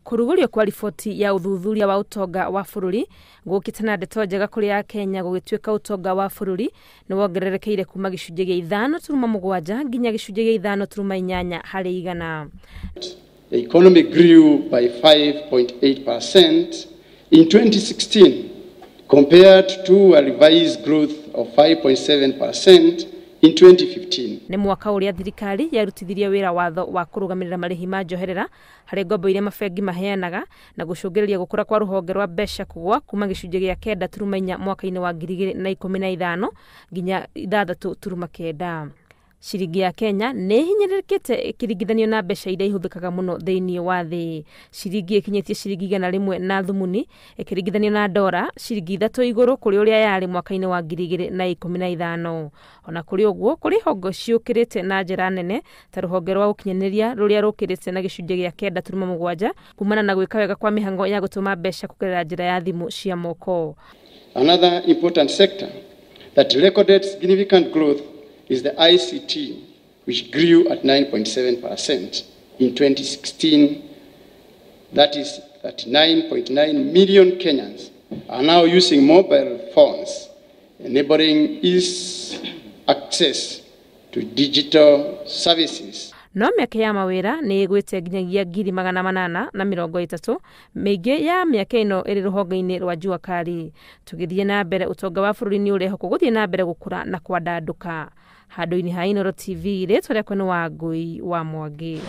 Kurugurio kwa riboti ya uthuthuria wa utonga wa bururi gukitana ndeto njega kuri ya Kenya gugituika utonga wa bururi ni wongererekeire kuma gicunje gia 5.7 nginya gicunje gia 5.8 hari igana. The economy grew by 5.8% in 2016 compared to a revised growth of 5.7% in 2015. Ni mwaka uria thirikari yarutithirie wira watho wa kurugamirira marihi ma njoherera hari ngombo iria mabengi maheanaga na gucungireria gukura kwa ruhonge rwa mbeca kugwa kuma gicunje gia 9.4 mwaka-ini wa 2015 nginya 6.9. Ciringi ya Kenya ne hinyirikite ikiringithanio na mbeca iria ihuthikaga muno thiini wa thi. Ciringi ikinyitie ciringi 100 na thumuni ikiringithanio na dola ciringi 3 iguru kuri uria yari mwaka-ini wa 2015. Ona kuri uguo kuri hongo ciukirite na njira nene ta ruhonge rwa ukinyaniria ruria rukirite na gicunje gia 9.7 kumana na gwika wega kwa mihango ya gutuma mbeca kugerera njira ya thimu cia moko. Another important sector that recorded significant growth is the ICT, which grew at 9.7% in 2016. That is 39.9 million Kenyans are now using mobile phones, enabling ease access to digital services. No miaka ya mawira ni igwite nginyagia 830 meingi ya miaka ino iri ruhonge-ini rwa jua kari. Tugithie na mbere utonga wa bururi ni ureho kuguthie na mbere gukura na kwandanduka. Handu-ini ha Inooro TV ritwa riakwa ni Wangui wa Mwangi.